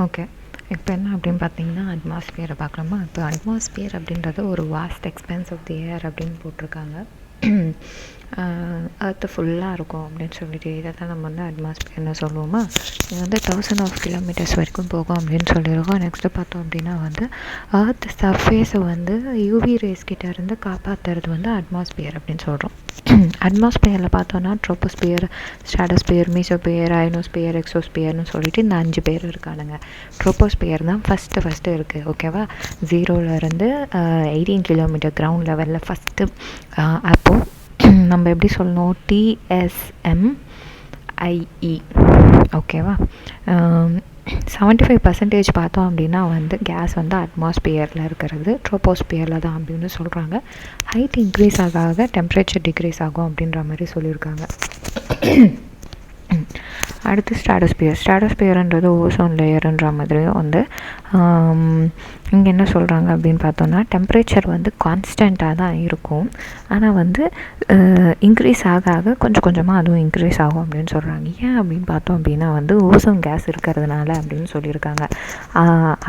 Okay. இப்போ என்ன அப்படின்னு பார்த்தீங்கன்னா, அட்மாஸ்பியரை பார்க்கலாமா? இப்போ அட்மாஸ்பியர் அப்படின்றது ஒரு வாஸ்ட் எக்ஸ்பென்ஸ் ஆஃப் தி ஏர் அப்படின்னு போட்டிருக்காங்க. எர்த்து ஃபுல்லாக இருக்கும் அப்படின்னு சொல்லிட்டு இதை தான் நம்ம வந்து அட்மாஸ்பியர்னு சொல்லுவோமா. இது வந்து 1000 ஆஃப் கிலோமீட்டர்ஸ் வரைக்கும் போகும் அப்படின்னு சொல்லியிருக்கோம். நெக்ஸ்ட்டு பார்த்தோம் அப்படின்னா வந்து எர்த் சர்ஃபேஸை வந்து யூவி ரேஸ் கிட்ட இருந்து காப்பாற்றுறது வந்து அட்மாஸ்பியர் அப்படின்னு சொல்கிறோம். அட்மாஸ்பியரில் பார்த்தோன்னா ட்ரோபோஸ்பியர், ஸ்ட்ராடோஸ்பியர், மீசோஸ்பியர், அயனோஸ்பியர், எக்ஸோஸ்பியர்னு சொல்லிட்டு இந்த 5 பேர் இருக்கானுங்க. ட்ரோபோஸ்பியர் தான் ஃபஸ்ட்டு இருக்குது. ஓகேவா? 0லேருந்து 18 கிலோமீட்டர் கிரவுண்ட் லெவலில் ஃபஸ்ட்டு. அப்போது நம்ம எப்படி சொல்லணும்? TSMIE. ஓகேவா? 75% பார்த்தோம் அப்படின்னா வந்து கேஸ் வந்து அட்மாஸ்பியரில் இருக்கிறது ட்ரோபோஸ்பியரில் தான் அப்படின்னு சொல்கிறாங்க. ஹைட் இன்க்ரீஸ் ஆக டெம்பரேச்சர் டிக்ரீஸ் ஆகும் அப்படின்ற மாதிரி சொல்லியிருக்காங்க. அடுத்து ஸ்ட்ராடோஸ்பியர்ன்றது ஓசோன் லேயருன்ற மாதிரியும் வந்து இங்கே என்ன சொல்கிறாங்க அப்படின்னு பார்த்தோன்னா டெம்பரேச்சர் வந்து கான்ஸ்டண்ட்டாக தான் இருக்கும். ஆனால் வந்து இன்க்ரீஸ் ஆக கொஞ்சம் கொஞ்சமாக அதுவும் இன்க்ரீஸ் ஆகும் அப்படின்னு சொல்கிறாங்க. ஏன் அப்படின்னு பார்த்தோம் அப்படின்னா வந்து ஓசோன் கேஸ் இருக்கிறதுனால அப்படின்னு சொல்லியிருக்காங்க.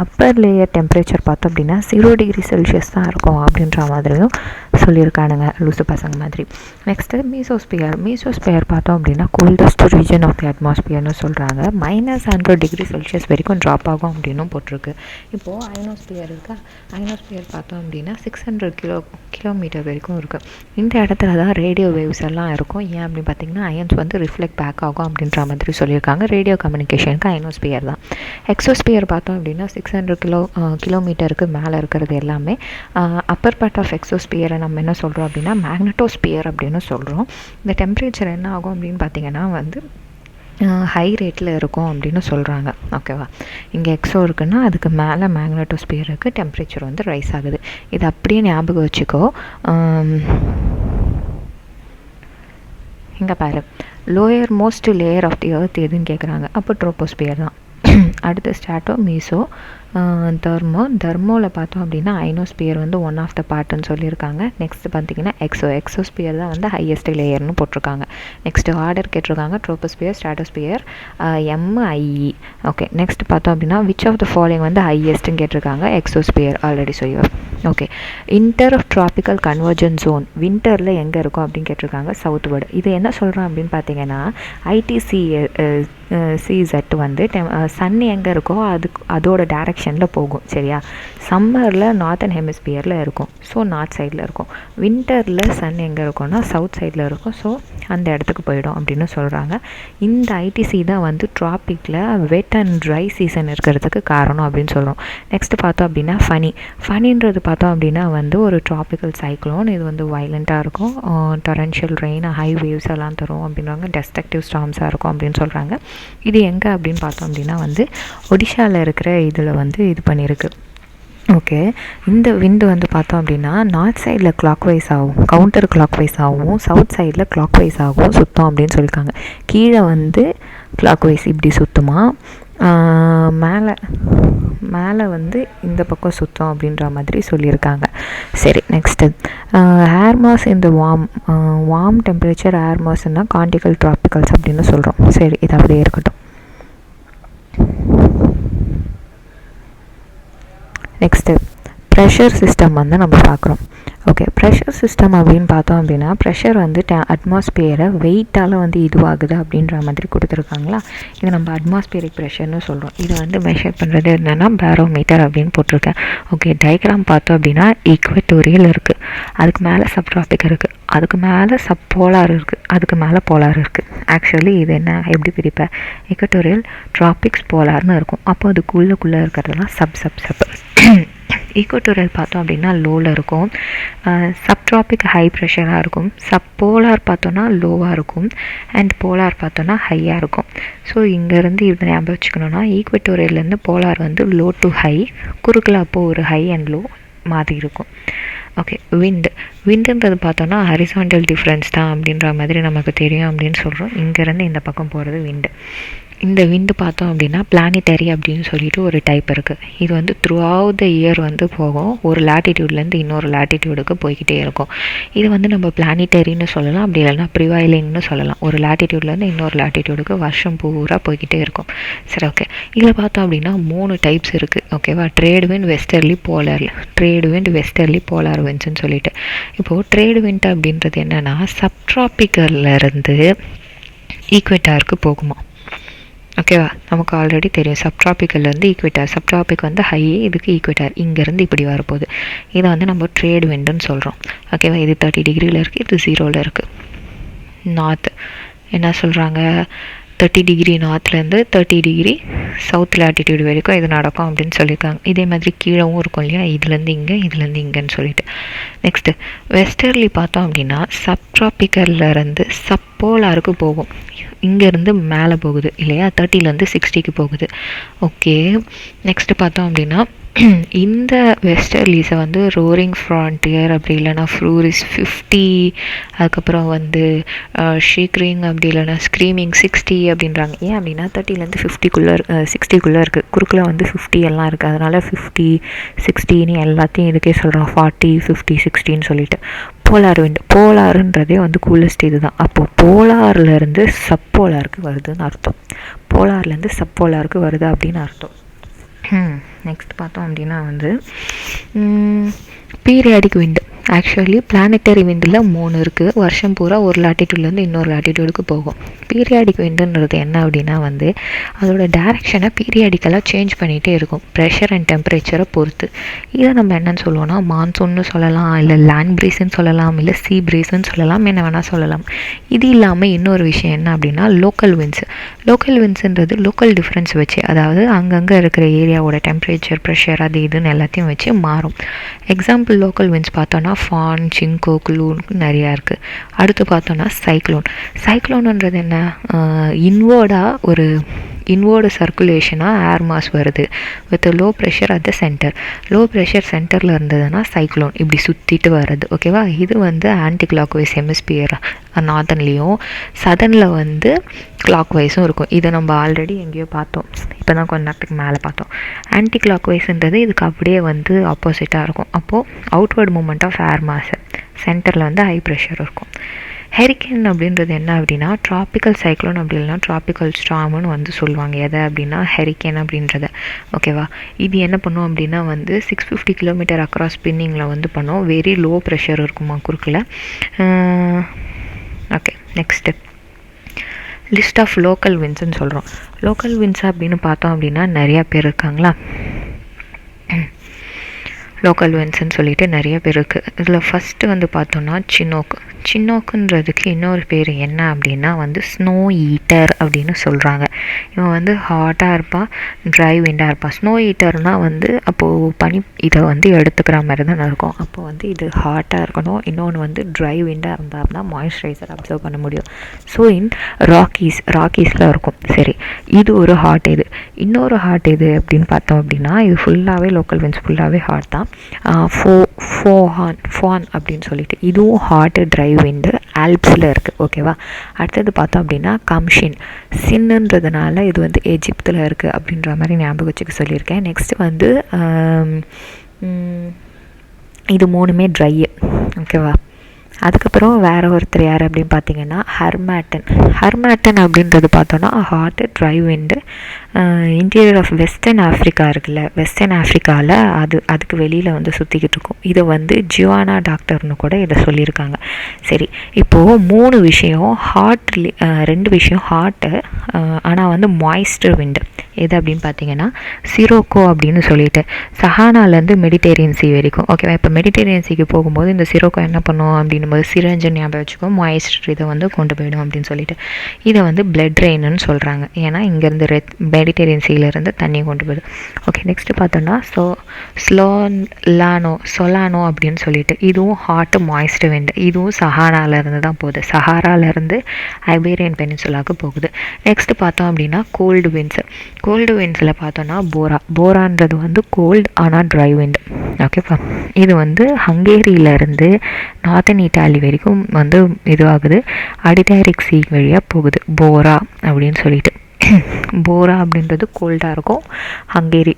அப்பர் லேயர் டெம்பரேச்சர் பார்த்தோம் அப்படின்னா 0 டிகிரி செல்சியஸ் தான் இருக்கும் அப்படின்ற மாதிரியும் சொல்லியிருக்கானுங்க, லூசு பசங்க மாதிரி. நெக்ஸ்ட்டு மீசோஸ்பியர் பார்த்தோம் அப்படின்னா கோல்டஸ்ட் ரீஜன் ஆஃப் தி அட்மாஸ்பியர்னு சொல்கிறாங்க. -100 டிகிரி செல்சியஸ் வரைக்கும் ட்ராப் ஆகும் அப்படின்னும் போட்டிருக்கு. இப்போது அயனோஸ்பியர் பார்த்தோம் அப்படின்னா 600 கிலோமீட்டர் வரைக்கும் இருக்குது. இந்த இடத்துல தான் ரேடியோ வேவ்ஸ் எல்லாம் இருக்கும். ஏன் அப்படின்னு பார்த்தீங்கன்னா அயன்ஸ் வந்து ரிஃப்ளெக்ட் பேக் ஆகும் அப்படின்ற மாதிரி சொல்லியிருக்காங்க. ரேடியோ கம்யூனிகேஷனுக்கு அயனோஸ்பியர் தான். எக்ஸோஸ்பியர் பார்த்தோம் அப்படின்னா 600 கிலோமீட்டருக்கு மேலே இருக்கிறது எல்லாமே. அப்பர் பார்ட் ஆஃப் எக்ஸோஸ்பியரை நம்ம என்ன சொல்கிறோம் அப்படின்னா மேக்னட்டோஸ்பியர் அப்படின்னு சொல்கிறோம். இந்த டெம்பரேச்சர் என்ன ஆகும் அப்படின்னு பார்த்தீங்கன்னா வந்து ஹை ரேட்டில் இருக்கும் அப்படின்னு சொல்கிறாங்க. ஓகேவா? இங்கே எக்ஸோ இருக்குன்னா அதுக்கு மேலே மேக்னட்டோஸ்பியருக்கு டெம்பரேச்சர் வந்து ரைஸ் ஆகுது. இது அப்படியே ஞாபகம் வச்சுக்கோ. இங்கே பாரு, lower most layer of the earth எதுன்னு கேட்குறாங்க. அப்போ ட்ரோபோஸ்பியர் தான். அடுத்து ஸ்ட்ராட்டோ, மீசோ, தர்மோவில் பார்த்தோம் அப்படின்னா அயனோஸ்பியர் வந்து ஒன் ஆஃப் த பார்ட்டுன்னு சொல்லியிருக்காங்க. நெக்ஸ்ட்டு பார்த்தீங்கன்னா எக்ஸோஸ்பியர் தான் வந்து ஹையஸ்ட் லேயர்னு போட்டிருக்காங்க. நெக்ஸ்ட்டு ஆர்டர் கேட்டிருக்காங்க ஸ்ட்ராட்டோஸ்பியர், MIE. ஓகே. நெக்ஸ்ட் பார்த்தோம் அப்படின்னா விச் ஆஃப் த ஃபாலோயிங் வந்து ஹையஸ்ட்டுன்னு கேட்டிருக்காங்க. எக்ஸோஸ்பியர் ஆல்ரெடி சொல்லுவோம். Okay. Inter of tropical convergence zone வின்டரில் எங்கே இருக்கும் அப்படின்னு கேட்டிருக்காங்க. Southward. இது என்ன சொல்கிறோம் அப்படின்னு பார்த்தீங்கன்னா ITCZ வந்து சன் எங்கே இருக்கோ அதோட டைரக்ஷனில் போகும். சரியா? சம்மரில் நார்த்தன் ஹெமிஸ்பியரில் இருக்கும். ஸோ நார்த் சைடில் இருக்கும். வின்டரில் சன் எங்கே இருக்கும்னா சவுத் சைடில் இருக்கும். ஸோ அந்த இடத்துக்கு போயிடும் அப்படின்னு சொல்கிறாங்க. இந்த ஐடிசி தான் வந்து ட்ராபிக்கில் வெட் அண்ட் ட்ரை சீசன் இருக்கிறதுக்கு காரணம் அப்படின்னு சொல்கிறோம். நெக்ஸ்ட்டு பார்த்தோம் அப்படின்னா ஃபனின்றது பார்த்தோம் அப்படின்னா வந்து ஒரு ட்ராபிக்கல் சைக்ளோன். இது வந்து வைலண்ட்டாக இருக்கும். டொரன்ஷியல் ரெயின், ஹை வேவ்ஸ் எல்லாம் தரும் அப்படின்றாங்க. டெஸ்ட்ரக்டிவ் ஸ்டார்ம்ஸாக இருக்கும் அப்படின்னு சொல்கிறாங்க. இது எங்கே அப்படின்னு பார்த்தோம் அப்படின்னா வந்து ஒடிஷாவில் இருக்கிற இதில் வந்து இது பண்ணியிருக்கு. ஓகே. இந்த விண்டு வந்து பார்த்தோம் அப்படின்னா நார்த் சைடில் கிளாக்வைஸ் ஆகும், கவுண்டர் கிளாக்வைஸ் ஆகும், சவுத் சைடில் கிளாக்வைஸ் ஆகும் சுத்தம் அப்படின்னு சொல்லியிருக்காங்க. கீழே வந்து கிளாக்வைஸ் இப்படி சுற்றுமா, மேலே வந்து இந்த பக்கம் சுத்தம் அப்படின்ற மாதிரி சொல்லியிருக்காங்க. சரி. நெக்ஸ்ட்டு ஏர் மாஸ் இந்த வார்ம் டெம்பரேச்சர் ஏர் மாஸ்ன்னா கான்டிகல் ட்ராபிக்கல்ஸ் அப்படின்னு சொல்கிறோம். சரி, இது அப்படியே இருக்கட்டும். நெக்ஸ்ட்டு ப்ரெஷர் சிஸ்டம் வந்து நம்ம பார்க்குறோம். ஓகே. ப்ரெஷர் சிஸ்டம் அப்படின்னு பார்த்தோம் அப்படின்னா ப்ரெஷர் வந்து அட்மாஸ்பியரை வெயிட்டால் வந்து இதுவாகுது அப்படின்ற மாதிரி கொடுத்துருக்காங்களா. இது நம்ம அட்மாஸ்பியரிக் ப்ரெஷர்னு சொல்கிறோம். இதை வந்து மெஷர் பண்ணுறது என்னென்னா பேரோமீட்டர் அப்படின்னு போட்டிருக்கேன். ஓகே. டயக்ராம் பார்த்தோம் அப்படின்னா ஈக்குவட்டோரியல் இருக்குது, அதுக்கு மேலே சப்ட்ராபிக் இருக்குது, அதுக்கு மேலே சப்போலார் இருக்குது, அதுக்கு மேலே போலார் இருக்குது. ஆக்சுவலி இது என்ன எப்படி பிரிப்பேன்? ஈக்குவட்டோரியல், ட்ராபிக்ஸ், போலார்னு இருக்கும். அப்போ அதுக்குள்ளே இருக்கிறதுலாம் சப். ஈக்குவட்டோரியல் பார்த்தோம் அப்படின்னா லோவில் இருக்கும். சப்ட்ராபிக் ஹை ப்ரெஷராக இருக்கும். சப்போலார் பார்த்தோன்னா லோவாக இருக்கும். அண்ட் போலார் பார்த்தோன்னா ஹையாக இருக்கும். ஸோ இங்கேருந்து இதை ஞாபகம் வச்சுக்கணுன்னா ஈக்குவட்டோரியல்லேருந்து போலார் வந்து லோ டு ஹை, குறுக்கில் அப்போது ஒரு ஹை அண்ட் லோ மாதிரி இருக்கும். ஓகே. விண்டுன்றது பார்த்தோன்னா ஹரிசாண்டல் டிஃப்ரென்ஸ் தான் அப்படின்ற மாதிரி நமக்கு தெரியும் அப்படின்னு சொல்கிறோம். இங்கேருந்து இந்த பக்கம் போகிறது விண்டு. இந்த விண்டு பார்த்தோம் அப்படின்னா பிளானிட்டரி அப்படின்னு சொல்லிட்டு ஒரு டைப் இருக்குது. இது வந்து த்ரூ அவுட் த இயர் வந்து போகும், ஒரு லேட்டிடியூட்லேருந்து இன்னொரு லேட்டிடியூடுக்கு போய்கிட்டே இருக்கும். இது வந்து நம்ம பிளானிட்டரின்னு சொல்லலாம், அப்படி இல்லைன்னா ப்ரிவைலிங்னு சொல்லலாம். ஒரு லேட்டிடியூட்லேருந்து இன்னொரு லேட்டிடியூடுக்கு வருஷம் பூரா போய்கிட்டே இருக்கும். சரி, ஓகே. இதில் பார்த்தோம் அப்படின்னா 3 டைப்ஸ் இருக்குது. ஓகேவா? Trade wind, westerly, polar. Trade wind, westerly, polar விண்ட்ஸ்ன்னு சொல்லிட்டு. இப்போது ட்ரேட் விண்ட் அப்படின்றது என்னென்னா சப்ட்ராபிக்கல்லேருந்து ஈக்வேட்டாருக்கு போகுமா. ஓகேவா? நமக்கு ஆல்ரெடி தெரியும் சப்ட்ராபிக்கல்லேருந்து ஈக்வேட்டார். சப்ட்ராபிக் வந்து ஹை, இதுக்கு ஈக்வேட்டார். இங்கேருந்து இப்படி வரப்போகுது. இதை வந்து நம்ம ட்ரேட் விண்டுன்னு சொல்கிறோம். ஓகேவா? இது 30 டிகிரியில் இருக்குது, இது 0ல் இருக்குது. நார்த் என்ன சொல்கிறாங்க, 30 டிகிரி நார்த்லேருந்து 30 டிகிரி சவுத் லேட்டிடியூட் வரைக்கும் இது நடக்கும் அப்படின்னு சொல்லியிருக்காங்க. இதே மாதிரி கீழவும் இருக்கும் இல்லையா, இதுலேருந்து இங்கே, இதுலேருந்து இங்கேன்னு சொல்லிட்டு. நெக்ஸ்ட்டு வெஸ்டர்லி பார்த்தோம் அப்படின்னா சப்ட்ராபிக்கல்லேருந்து சப்போலாருக்கு போகும். இங்கேருந்து மேலே போகுது இல்லையா, 30லேருந்து 60க்கு போகுது. ஓகே. நெக்ஸ்ட்டு பார்த்தோம் அப்படின்னா இந்த வெஸ்டர்லீஸை வந்து ரோரிங் ஃப்ரான்டியர், அப்படி இல்லைனா ஃப்ரூரிஸ் 50, அதுக்கப்புறம் வந்து ஷீக்ரிங், அப்படி இல்லைனா ஸ்க்ரீமிங் 60 அப்படின்றாங்க. ஏன் அப்படின்னா 30லேருந்து 60க்குள்ளே இருக்குது. குறுக்கில் வந்து 50 எல்லாம் இருக்குது. அதனால் 50, 60ன்னு எல்லாத்தையும் இதுக்கே சொல்கிறோம். 40, 50, 60ன்னு சொல்லிட்டு. போலார் விண்டு, போலாருன்றதே வந்து கூலஸ்ட் இது தான். அப்போது போலார்லேருந்து சப்போலாருக்கு வருதுன்னு அர்த்தம். போலார்லேருந்து சப்போலாருக்கு வருது அப்படின்னு அர்த்தம். நெக்ஸ்ட் பார்த்தோம் அப்படின்னா வந்து பீரியாடிக் விண்டு. ஆக்சுவலி பிளானட்டரி விண்டில் 3 இருக்குது. வருஷம் பூரா ஒரு லேட்டிடியூட்லேருந்து இன்னொரு லேட்டிடியூடுக்கு போகும். பீரியாடிக் விண்டுன்றது என்ன அப்படின்னா வந்து அதோட டைரெக்ஷனை பீரியாடிக்கலாக சேஞ்ச் பண்ணிகிட்டே இருக்கும், ப்ரெஷர் அண்ட் டெம்பரேச்சரை பொறுத்து. இதை நம்ம என்னென்னு சொல்லுவோம்னா மான்சூன்னு சொல்லலாம், இல்லை லேண்ட் ப்ரீஸ்ன்னு சொல்லலாம், இல்லை சீ ப்ரீஸ்ன்னு சொல்லலாம், என்ன வேணால் சொல்லலாம். இது இல்லாமல் இன்னொரு விஷயம் என்ன அப்படின்னா லோக்கல் விண்ட்ஸ். லோக்கல் விண்ட்ஸுன்றது லோக்கல் டிஃப்ரென்ஸ் வச்சு, அதாவது அங்கங்கே இருக்கிற ஏரியாவோட டெம்பரேச்சர், ப்ரெஷர், அது இதுன்னு எல்லாத்தையும் வச்சு மாறும். எக்ஸாம்பிள் லோக்கல் விண்ட்ஸ் பார்த்தோன்னா ஃபான், சிங்கோ, குளூன் நிறையா இருக்குது. அடுத்து பார்த்தோன்னா சைக்ளோன். சைக்ளோனுன்றது என்ன, இன்வேர்டு சர்க்குலேஷனாக ஏர் மாஸ் வருது with low pressure at the centre. Low pressure சென்டரில் இருந்ததுன்னா சைக்ளோன், இப்படி சுற்றிட்டு வர்றது. ஓகேவா? இது வந்து ஆன்டி கிளாக் வைஸ் ஹெமிஸ்பியர் நார்த்தன்லேயும், சதனில் வந்து கிளாக் வைஸும் இருக்கும். இதை நம்ம ஆல்ரெடி எங்கேயோ பார்த்தோம், இப்போ தான் கொஞ்ச நேரத்துக்கு மேலே பார்த்தோம். ஆன்டி கிளாக் வைஸ்ன்றது இதுக்கு அப்படியே வந்து ஆப்போசிட்டாக இருக்கும். அப்போது outward moment of air mass, சென்டரில் வந்து ஹை ப்ரெஷர் இருக்கும். ஹெரிக்கேன் அப்படின்றது என்ன அப்படின்னா ட்ராபிக்கல் சைக்ளோன், அப்படி இல்லைனா ட்ராபிக்கல் ஸ்டார்ம்னு வந்து சொல்லுவாங்க. எதை அப்படின்னா ஹெரிக்கேன் அப்படின்றத. ஓகேவா? இது என்ன பண்ணும் அப்படின்னா வந்து 650 கிலோமீட்டர் அக்ராஸ் ஸ்பின்னிங்கில் வந்து பண்ணும். வெரி லோ ப்ரெஷர் இருக்குமா குறுக்கில். Okay. Next list of local விண்ட்ஸ்ன்னு சொல்கிறோம். லோக்கல் விண்ட்ஸ் அப்படின்னு பார்த்தோம் அப்படின்னா நிறையா பேர் இருக்காங்களா. லோக்கல் விண்ட்ஸ்ன்னு சொல்லிட்டு நிறைய பேர் இருக்குது. இதில் ஃபஸ்ட்டு வந்து பார்த்தோன்னா சின்னோக்கு. சின்னோக்குன்றதுக்கு இன்னொரு பேர் என்ன அப்படின்னா வந்து ஸ்னோ ஈட்டர் அப்படின்னு சொல்கிறாங்க. இவன் வந்து ஹாட்டாக இருப்பான், ட்ரை விண்டாக இருப்பான். ஸ்னோ ஈட்டர்னால் வந்து அப்போது பனி இதை வந்து எடுத்துக்கிற மாதிரி தான் இருக்கும். அப்போது வந்து இது ஹாட்டாக இருக்கணும். இன்னொன்று வந்து ட்ரை விண்டாக இருந்தால் அப்படின்னா மாய்ஸ்சரைசர் அப்சர்வ் பண்ண முடியும். ஸோ இன் ராக்கீஸில் இருக்கும். சரி, இது ஒரு ஹாட். இது இன்னொரு ஹாட் எது அப்படின்னு பார்த்தோம் அப்படின்னா இது ஃபுல்லாகவே லோக்கல் விண்ட்ஸ் ஃபுல்லாகவே ஹாட் தான். ஃபோன் அப்படின்னு சொல்லிட்டு இதுவும் ஹாட் ட்ரை விண்டு ஆல்ப்ஸில் இருக்குது. ஓகேவா? அடுத்தது பார்த்தோம் அப்படின்னா கம்ஷின். சின்னுன்றதுனால இது வந்து எஜிப்தில் இருக்குது அப்படின்ற மாதிரி ஞாபகம் வச்சுக்க சொல்லியிருக்கேன். நெக்ஸ்ட்டு வந்து இது 3மே ட்ரை. ஓகேவா? அதுக்கப்புறம் வேறு ஒருத்தர் யார் அப்படின்னு பார்த்தீங்கன்னா ஹர்மேட்டன் அப்படின்றது பார்த்தோன்னா hot dry wind interior of western Africa இருக்குல்ல, வெஸ்டர்ன் ஆஃப்ரிக்காவில் அதுக்கு வெளியில் வந்து சுற்றிக்கிட்டு இருக்கும். இதை வந்து ஜிவானா டாக்டர்னு கூட இதை சொல்லியிருக்காங்க. சரி, இப்போது 3 விஷயம் ஹாட், 2 விஷயம் ஹாட்டு, ஆனால் வந்து மாய்ஸ்டர் விண்டு எது அப்படின்னு பார்த்தீங்கன்னா சிரோக்கோ அப்படின்னு சொல்லிட்டு சஹானாலேருந்து மெடிட்டேரியன் சி வரைக்கும். ஓகேவா? இப்போ மெடிட்டேரியன் சிக்கு போகும்போது இந்த சிரோக்கோ என்ன பண்ணும் அப்படின்னும் போது சிரஞ்சன் ஞாபகம் வச்சுக்கோ, மாய்ஸ்டர் இதை வந்து கொண்டு போயிடும் அப்படின்னு சொல்லிட்டு இதை வந்து பிளட் ரெயின்னு சொல்கிறாங்க. ஏன்னா இங்கேருந்து மெடிட்டேரியன் சீலேருந்து தண்ணி கொண்டு போகுது. ஓகே. நெக்ஸ்ட்டு பார்த்தோன்னா சொலானோ அப்படின்னு சொல்லிட்டு இதுவும் ஹாட்டு மாய்ஸ்ட் விண்டு. இதுவும் சஹாராலேருந்து தான் போகுது. சஹாராலேருந்து ஐபேரியன் பெனின்சுலாவுக்கு போகுது. நெக்ஸ்ட்டு பார்த்தோம் அப்படின்னா கோல்டு விண்ட்ஸில் பார்த்தோன்னா போரான்றது வந்து கோல்டு ஆனால் ட்ரை விண்டு. ஓகேப்பா? இது வந்து ஹங்கேரியிலேருந்து நார்த்தன் இட்டாலி வரைக்கும் வந்து இதுவாகுது, அடிடாரிக் சீ வழியாக போகுது போரா அப்படின்னு சொல்லிட்டு. போரா அப்படின்றது கோல்டாக இருக்கும். ஹங்கேரி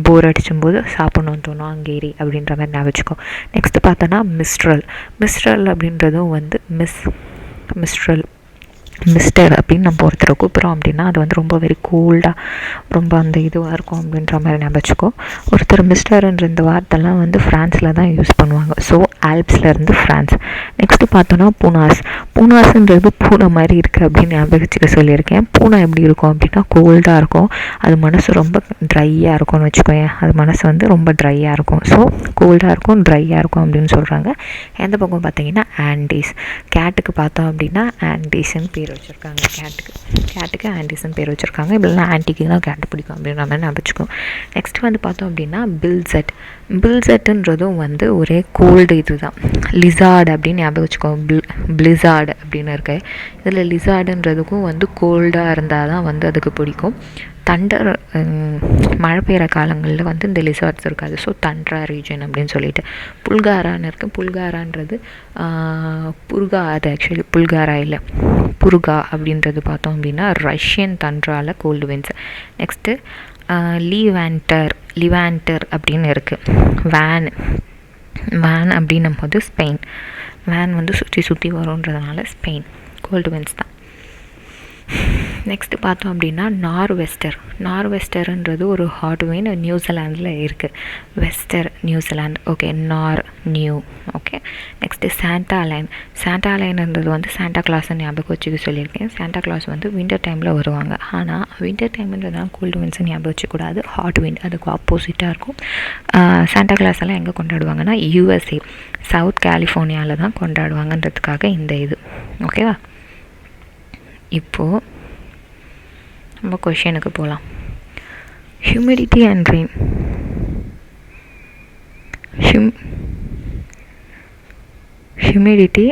போர் அடிச்சும்போது சாப்பிட்ணுன்னு தோணும், ஹங்கேரி அப்படின்ற மாதிரி நான் வச்சுக்கோ. நெக்ஸ்ட்டு பார்த்தோன்னா மிஸ்ட்ரல் அப்படின்றதும் வந்து மிஸ்ட்ரல் மிஸ்டர் அப்படின்னு நம்ம ஒருத்தரை கூப்பிட்றோம் அப்படின்னா அது வந்து ரொம்ப வெரி கூல்டாக ரொம்ப அந்த இதுவாக இருக்கும் அப்படின்ற மாதிரி நான் வச்சுக்கோ. ஒருத்தர் மிஸ்டர்ன்ற இந்த வார்த்தைலாம் வந்து ஃப்ரான்ஸில் தான் யூஸ் பண்ணுவாங்க. So ஆல்ப்ஸ்லேருந்து France. நெக்ஸ்ட்டு பார்த்தோன்னா பூனாஸ்ன்றது பூனை மாதிரி இருக்குது அப்படின்னு ஞாபகம் வச்சுக்க சொல்லியிருக்கேன். பூனை எப்படி இருக்கும் அப்படின்னா கோல்டாக இருக்கும், அது மனசு ரொம்ப ட்ரையாக இருக்கும்னு வச்சுக்கோயேன். அது மனசு வந்து ரொம்ப ட்ரையாக இருக்கும். ஸோ கோல்டாக இருக்கும், ட்ரையாக இருக்கும் அப்படின்னு சொல்கிறாங்க. எந்த பக்கம் பார்த்தீங்கன்னா ஆண்டீஸ். கேட்டுக்கு பார்த்தோம் அப்படின்னா ஆண்டீஸ்ன்னு பேர் வச்சுருக்காங்க. கேட்டுக்கு ஆண்டீஸ்ன்னு பேர் வச்சுருக்காங்க. இப்படிலாம் ஆன்டிக்கு தான் கேட்டு பிடிக்கும் அப்படின்ற மாதிரி நான் வச்சுக்கோம். நெக்ஸ்ட் வந்து பார்த்தோம் அப்படின்னா பில்செட்டுன்றதும் வந்து ஒரே கோல்டு இது தான். லிசார்டு அப்படின்னு ஞாபகம் வச்சுக்கோ. பிளிசார்டு அப்படின்னு இருக்கு. இதில் லிசார்டுன்றதுக்கும் வந்து கோல்டாக இருந்தால் தான் வந்து அதுக்கு பிடிக்கும். தண்டர் மழை பெய்கிற காலங்களில் வந்து இந்த லிசார்ட்ஸ் இருக்காது. ஸோ தண்ட்ரா ரீஜன் அப்படின்னு சொல்லிட்டு புல்காரான்னு இருக்குது. புல்காரான்றது புர்கா, அது ஆக்சுவலி புல்காரா இல்லை, புர்கா அப்படின்றது பார்த்தோம் அப்படின்னா ரஷ்யன் தண்ட்ராவில் கோல்டு வின்ஸ். நெக்ஸ்ட்டு லிவாண்டர் அப்படின்னு இருக்குது. வேன் அப்படின்னும் போது ஸ்பெயின். வேன் வந்து சுற்றி வரும்ன்றதுனால ஸ்பெயின் கோல்டு வின்ஸ் தான். நெக்ஸ்ட்டு பார்த்தோம் அப்படின்னா நார்வெஸ்டர்ன்றது ஒரு ஹாட் வின் நியூசிலாண்டில் இருக்குது. வெஸ்டர் New Zealand. Okay, new. Okay, next சாண்டாலைன்ன்றது வந்து சாண்டா கிளாஸ்ன்னு ஞாபகம் வச்சுக்க சொல்லியிருக்கேன். சாண்டா கிளாஸ் வந்து வின்டர் டைமில் வருவாங்க. ஆனால் வின்டர் டைம்ன்றதுனால கோல்டு வின்ஸ் ஞாபகம் வச்சுக்கூடாது, ஹாட் வின் அதுக்கு ஆப்போசிட்டாக இருக்கும். சாண்டா கிளாஸ் எல்லாம் எங்கே கொண்டாடுவாங்கன்னா யூஎஸ்ஏ சவுத் கலிஃபோர்னியாவில் தான் கொண்டாடுவாங்கன்றதுக்காக இந்த இது. ஓகேவா? இப்போது நம்ம கொஷனுக்கு போகலாம். Humidity and rain. ஹியூமிடிட்டி